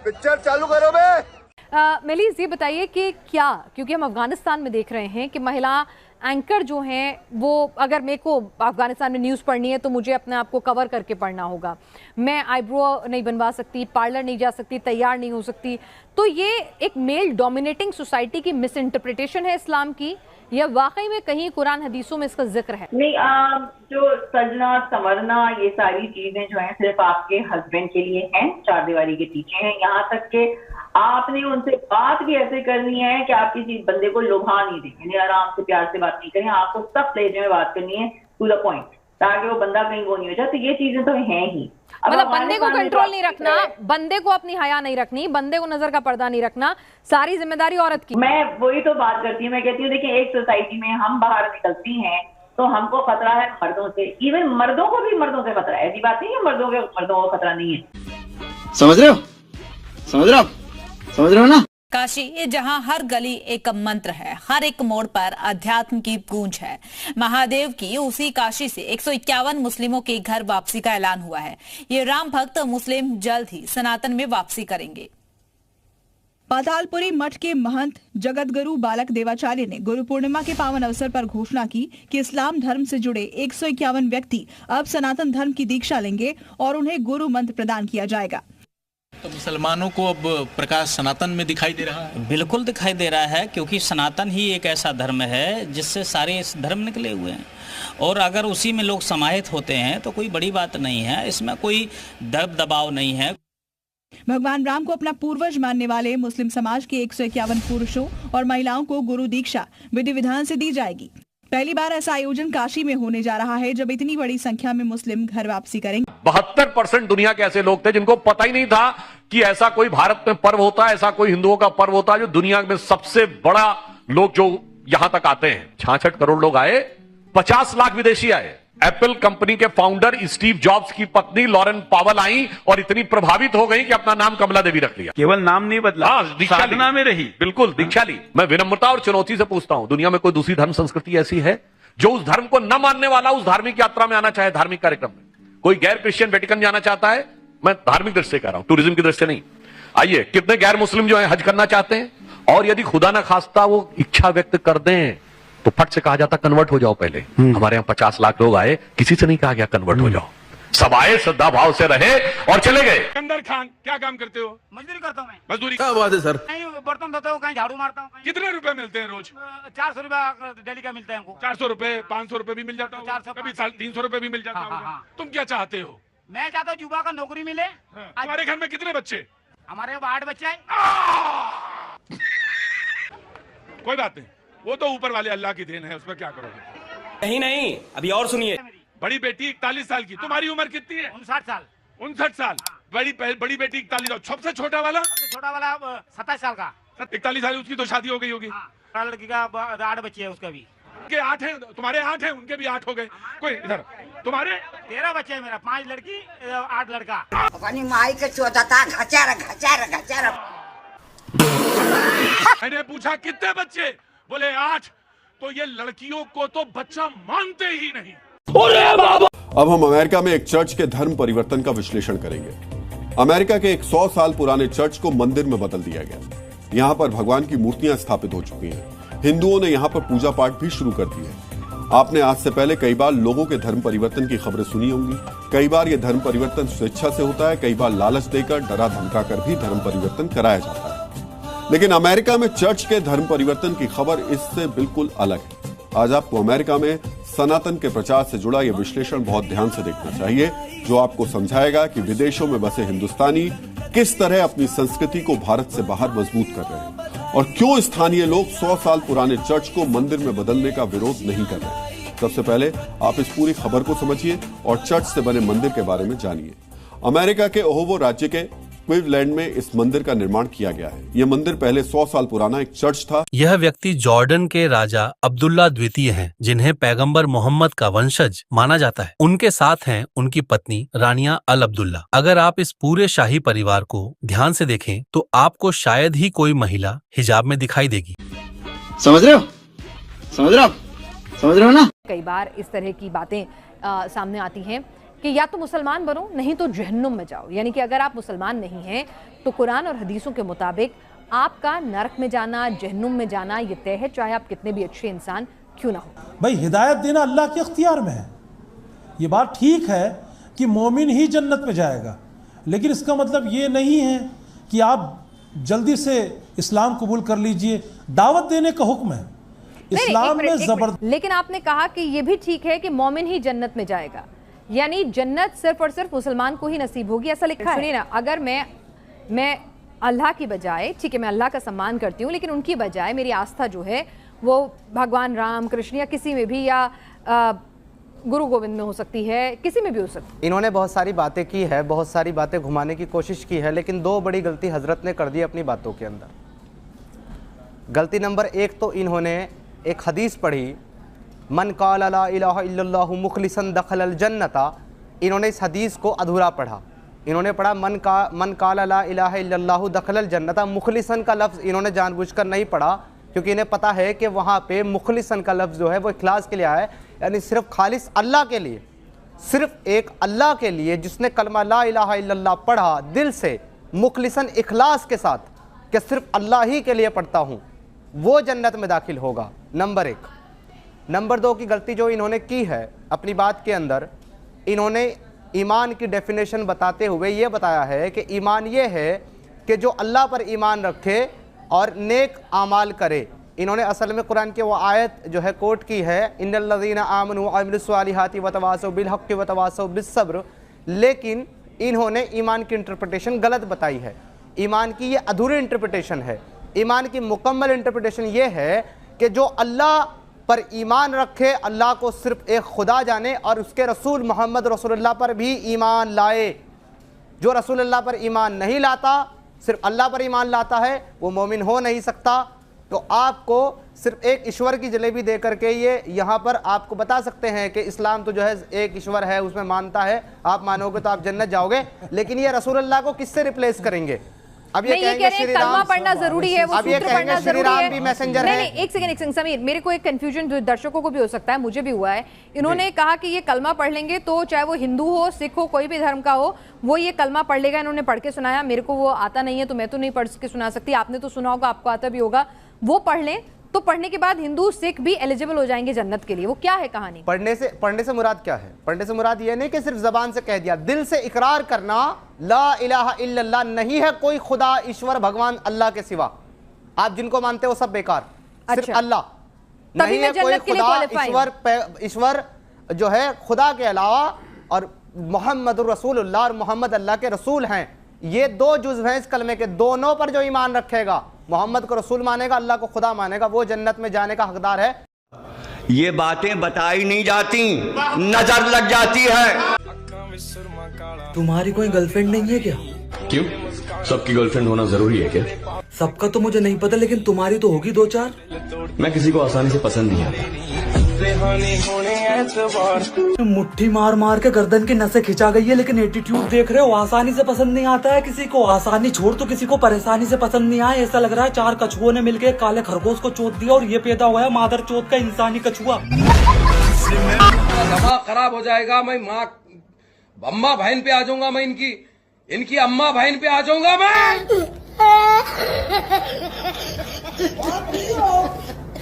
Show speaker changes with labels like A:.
A: Picture चालू करो बे।
B: मेलीज़ ये बताइए कि क्या, क्योंकि हम अफगानिस्तान में देख रहे हैं कि महिला एंकर जो हैं वो, अगर मेरे को अफगानिस्तान में न्यूज़ पढ़नी है तो मुझे अपने आप को कवर करके पढ़ना होगा, मैं आईब्रो नहीं बनवा सकती, पार्लर नहीं जा सकती, तैयार नहीं हो सकती, तो ये एक मेल डोमिनेटिंग सोसाइटी की मिस इंटरप्रिटेशन है इस्लाम की, या वाकई में कहीं कुरान हदीसों में इसका जिक्र है?
C: नहीं, जो सजना संवरना ये सारी चीजें जो हैं सिर्फ आपके हस्बैंड के लिए हैं, चार दीवारी के पीछे हैं। यहाँ तक के आपने उनसे बात भी ऐसे करनी है कि आप किसी बंदे को लुभा नहीं देंगे, आराम से प्यार से बात नहीं करें, आपको सब लहजे में बात करनी है टू द पॉइंट, ताकि वो बंदा कहीं वो नहीं हो जाए। तो ये चीजें तो हैं ही।
B: मतलब बंदे को कंट्रोल नहीं रखना, बंदे को अपनी हया नहीं रखनी, बंदे को नजर का पर्दा नहीं रखना, सारी जिम्मेदारी औरत की।
C: मैं वही तो बात करती हूँ, मैं कहती हूँ देखिए, एक सोसाइटी में हम बाहर निकलती हैं तो हमको खतरा है मर्दों से, इवन मर्दों को भी मर्दों से खतरा है। ऐसी बात नहीं है मर्दों को खतरा नहीं है।
D: समझ रहे हो, समझ रहे हो, समझ रहे हो ना?
E: काशी, जहां हर गली एक मंत्र है, हर एक मोड़ पर अध्यात्म की गूंज है। महादेव की उसी काशी से 151 मुस्लिमों के घर वापसी का ऐलान हुआ है। ये राम भक्त मुस्लिम जल्द ही सनातन में वापसी करेंगे।
F: पातालपुरी मठ के महंत जगतगुरु बालक देवाचार्य ने गुरु पूर्णिमा के पावन अवसर पर घोषणा की कि इस्लाम धर्म से जुड़े 151 व्यक्ति अब सनातन धर्म की दीक्षा लेंगे और उन्हें गुरु मंत्र प्रदान किया जाएगा।
G: तो मुसलमानों को अब प्रकाश सनातन में दिखाई दे रहा है?
H: बिल्कुल दिखाई दे रहा है, क्योंकि सनातन ही एक ऐसा धर्म है जिससे सारे इस धर्म निकले हुए हैं, और अगर उसी में लोग समाहित होते हैं तो कोई बड़ी बात नहीं है, इसमें कोई दब दबाव नहीं है।
F: भगवान राम को अपना पूर्वज मानने वाले मुस्लिम समाज के 151 पुरुषों और महिलाओं को गुरु दीक्षा विधि विधान से दी जाएगी। पहली बार ऐसा आयोजन काशी में होने जा रहा है, जब इतनी बड़ी संख्या में मुस्लिम घर वापसी करेंगे।
I: 72% दुनिया के ऐसे लोग थे जिनको पता ही नहीं था कि ऐसा कोई भारत में पर्व होता है, ऐसा कोई हिंदुओं का पर्व होता है, जो दुनिया में सबसे बड़ा लोग जो यहां तक आते हैं। 66 करोड़ लोग आए, 50 लाख विदेशी आए। एप्पल कंपनी के फाउंडर स्टीव जॉब्स की पत्नी लॉरेन पावल आई और इतनी प्रभावित हो गई कि अपना नाम कमला देवी रख लिया।
J: केवल नाम नहीं बदला, साधना में रही।
I: बिल्कुल दीक्षा ली। मैं विनम्रता और चुनौती से पूछता हूं, दुनिया में कोई दूसरी धर्म संस्कृति ऐसी है जो उस धर्म को न मानने वाला उस धार्मिक यात्रा में आना चाहे, धार्मिक कार्यक्रम में? कोई गैर क्रिश्चियन वेटिकन जाना चाहता है? मैं धार्मिक दृष्टि से कह रहा हूं, टूरिज्म की दृष्टि से नहीं। आइए, कितने गैर मुस्लिम जो है हज करना चाहते हैं, और यदि खुदा ना खास्ता वो इच्छा व्यक्त कर दें तो फट से कहा जाता कन्वर्ट हो जाओ। पहले हमारे यहाँ 50 लाख लोग आए, किसी से नहीं कहा गया कन्वर्ट हो जाओ, सब आए, श्रद्धा भाव से रहे और चले गए।
J: सिकंदर खान, क्या काम करते हो?
A: मजदूरी करता हूँ मैं।
J: मजदूरी?
A: क्या बात है सर? कहीं बर्तन धोता हूँ, कहीं झाड़ू मारता हूँ।
J: कितने रुपए मिलते हैं रोज?
A: 400 रुपया डेली का मिलता है हमको।
J: 400 रुपए, 500 रुपए भी मिल जाता होगा, कभी 300 रुपए भी मिल जाता होगा। तुम क्या चाहते हो?
A: मैं चाहता हूँ युवा का नौकरी मिले।
J: हमारे घर में कितने बच्चे?
A: हमारे 8 बच्चे हैं।
J: कोई बात नहीं, वो तो ऊपर वाले अल्लाह की देन है, उसमें क्या करोगे?
H: नहीं, अभी और सुनिए।
J: बड़ी बेटी 41 साल की, तुम्हारी उम्र कितनी है?
A: 59 साल।
J: 59 साल। बड़ी बेटी 41, और सबसे छोटा वाला?
A: छोटा वाला 27 साल का।
J: 41 साल, उसकी तो शादी हो गई होगी।
A: लड़की का 8 बच्चे हैं, उसका भी।
J: उनके 8 हैं, तुम्हारे 8 हैं, उनके भी 8 हो गए। कोई इधर, तुम्हारे
A: 13 बच्चे हैं, मेरा 5 लड़की 8 लड़का।
K: अपनी माई के चौथा था, घचार।
J: मैंने पूछा कितने बच्चे? बोले 8। तो ये लड़कियों को तो बच्चा मानते ही नहीं।
L: अब हम अमेरिका में एक चर्च के धर्म परिवर्तन का विश्लेषण करेंगे। अमेरिका के एक 100 साल पुराने चर्च को मंदिर में बदल दिया गया। यहाँ पर भगवान की मूर्तियां स्थापित हो चुकी हैं। हिंदुओं ने यहाँ पर पूजा पाठ भी शुरू कर दी है। आपने आज से पहले कई बार लोगों के धर्म परिवर्तन की खबरें सुनी होंगी। कई बार यह धर्म परिवर्तन स्वेच्छा से होता है, कई बार लालच देकर, डरा धमकाकर भी धर्म परिवर्तन कराया जाता है। लेकिन अमेरिका में चर्च के धर्म परिवर्तन की खबर इससे बिल्कुल अलग है। आज आपको अमेरिका में सनातन के प्रचार से जुड़ा यह विश्लेषण बहुत ध्यान से देखना चाहिए, जो आपको समझाएगा कि विदेशों में बसे हिंदुस्तानी किस तरह अपनी संस्कृति को भारत से बाहर मजबूत कर रहे हैं और क्यों स्थानीय लोग 100 साल पुराने चर्च को मंदिर में बदलने का विरोध नहीं कर रहे। सबसे पहले आप इस पूरी खबर को समझिए और चर्च से बने मंदिर के बारे में जानिए। अमेरिका के ओहायो राज्य के क्लीवलैंड में इस मंदिर का निर्माण किया गया है। यह मंदिर पहले 100 साल पुराना एक चर्च था।
M: यह व्यक्ति जॉर्डन के राजा अब्दुल्ला द्वितीय हैं, जिन्हें पैगंबर मोहम्मद का वंशज माना जाता है। उनके साथ हैं उनकी पत्नी रानिया अल अब्दुल्ला। अगर आप इस पूरे शाही परिवार को ध्यान से देखें तो आपको शायद ही कोई महिला हिजाब में दिखाई देगी।
D: समझ रहे हो, समझ रहे हो, समझ रहे हो ना?
B: कई बार इस तरह की बातें सामने आती हैं कि या तो मुसलमान बनो नहीं तो जहन्नुम में जाओ, यानी कि अगर आप मुसलमान नहीं हैं तो कुरान और हदीसों के मुताबिक आपका नरक में जाना, जहन्नुम में जाना ये तय है, चाहे आप कितने भी अच्छे इंसान क्यों ना हो।
N: भाई हिदायत देना अल्लाह के इख्तियार में है। ये बात ठीक है कि मोमिन ही जन्नत में जाएगा, लेकिन इसका मतलब ये नहीं है कि आप जल्दी से इस्लाम कबूल कर लीजिए। दावत देने का हुक्म है इस्लाम में जबरदस्त।
B: लेकिन आपने कहा कि ये भी ठीक है कि मोमिन ही जन्नत में जाएगा, यानी जन्नत सिर्फ और सिर्फ मुसलमान को ही नसीब होगी, ऐसा लिखा है। सुनिए ना, अगर मैं अल्लाह की बजाय, ठीक है मैं अल्लाह का सम्मान करती हूँ, लेकिन उनकी बजाय मेरी आस्था जो है वो भगवान राम, कृष्ण या किसी में भी, या गुरु गोविंद में हो सकती है, किसी में भी हो सकती है।
O: इन्होंने बहुत सारी बातें की है, बहुत सारी बातें घुमाने की कोशिश की है, लेकिन दो बड़ी गलती हजरत ने कर दी अपनी बातों के अंदर। गलती नंबर 1 तो इन्होंने एक हदीस पढ़ी, मन काला ला इलाहा इल्लल्लाहु मुखलिसन दखलल जन्नता। इन्होंने इस हदीस को अधूरा पढ़ा। इन्होंने पढ़ा मन काला ला इलाहा इल्लल्लाहु दखलल जन्नता। मुखलिसन का लफ्ज़ इन्होंने जानबूझकर नहीं पढ़ा, क्योंकि इन्हें पता है कि वहाँ पे मुखलिसन का लफ्ज़ जो है वो इखलास के लिए आया है, यानी सिर्फ खालिस अल्लाह के लिए, सिर्फ एक अल्लाह के लिए जिसने कलमा ला इलाहा इल्लल्लाह पढ़ा दिल से मुखलिसन इखलास के साथ कि सिर्फ अल्लाह ही के लिए पढ़ता हूँ, वो जन्नत में दाखिल होगा। नंबर 1। नंबर 2 की गलती जो इन्होंने की है अपनी बात के अंदर, इन्होंने ईमान की डेफिनेशन बताते हुए ये बताया है कि ईमान ये है कि जो अल्लाह पर ईमान रखे और नेक आमाल करे। इन्होंने असल में कुरान की वो आयत जो है कोट की है, इन्नल्लज़ीना आमनू व अमिलुस्सालिहाति व तवासौ बिल हक़्क़ि व तवासौ बिस्सब्र, लेकिन इन्होंने ईमान की इंटरप्रिटेशन गलत बताई है। ईमान की ये अधूरी इंटरप्रिटेशन है। ईमान की मुकम्मल इंटरप्रिटेशन ये है कि जो अल्लाह पर ईमान रखे, अल्लाह को सिर्फ एक खुदा जाने और उसके रसूल मोहम्मद रसूलुल्लाह पर भी ईमान लाए। जो रसूलुल्लाह पर ईमान नहीं लाता, सिर्फ अल्लाह पर ईमान लाता है, वो मोमिन हो नहीं सकता। तो आपको सिर्फ एक ईश्वर की जलेबी दे करके ये यहाँ पर आपको बता सकते हैं कि इस्लाम तो जो है एक ईश्वर है, उसमें मानता है, आप मानोगे तो आप जन्नत जाओगे, लेकिन ये रसूलुल्लाह को किससे रिप्लेस करेंगे? अब ये कहेंगे श्री राम
B: कलमा पढ़ना जरूरी है, वो सूत्र पढ़ना जरूरी है।
O: भी मैसेंजर है।
B: नहीं, एक सेकंड समीर, मेरे को एक कंफ्यूजन दर्शकों को भी हो सकता है, मुझे भी हुआ है। इन्होंने कहा कि ये कलमा पढ़ लेंगे तो चाहे वो हिंदू हो, सिख हो, कोई भी धर्म का हो, वो ये कलमा पढ़ लेगा। इन्होंने पढ़ के सुनाया, मेरे को वो आता नहीं है तो मैं तो नहीं पढ़ के सुना सकती, आपने तो सुना होगा, आपको आता भी होगा। वो पढ़ लें तो पढ़ने के बाद हिंदू सिख भी एलिजिबल हो जाएंगे जन्नत के लिए। वो क्या है कहानी?
O: पढ़ने से मुराद क्या है? पढ़ने से मुराद ये नहीं कि सिर्फ जबान से कह दिया, दिल से इकरार करना ला इलाहा इल्लल्लाह, नहीं है कोई खुदा ईश्वर भगवान अल्लाह के सिवा। आप जिनको मानते हो सब बेकार, सिर्फ अल्लाह। नहीं है कोई खुदा ईश्वर जो है खुदा के अलावा, और मोहम्मद रसूलुल्लाह और मोहम्मद अल्लाह के रसूल हैं। ये दो जुज़ हैं इस कलमे के। दोनों पर जो ईमान रखेगा, मोहम्मद को रसूल मानेगा, अल्लाह को खुदा मानेगा, वो जन्नत में जाने का हकदार है।
P: ये बातें बताई नहीं जाती, नजर लग जाती है।
Q: तुम्हारी कोई गर्लफ्रेंड नहीं है क्या?
P: क्यों? सबकी गर्लफ्रेंड होना जरूरी है क्या?
Q: सबका तो मुझे नहीं पता, लेकिन तुम्हारी तो होगी 2-4।
P: मैं किसी को आसानी से पसंद नहीं आता।
Q: मुट्ठी मार मार के गर्दन की नसें खिंचा गई है, लेकिन एटीट्यूड देख रहे हो, आसानी से पसंद नहीं आता है किसी को। आसानी छोड़ तो किसी को परेशानी से पसंद नहीं आया। ऐसा लग रहा है 4 कछुओं ने मिलकर काले खरगोश को चोट दिया और ये पैदा हुआ है मादर चोट का इंसानी कछुआ।
R: दिमाग खराब हो जाएगा। मैं माँ अम्मा बहन पे आ जाऊंगा, मैं इनकी अम्मा बहन पे आ जाऊंगा मैं।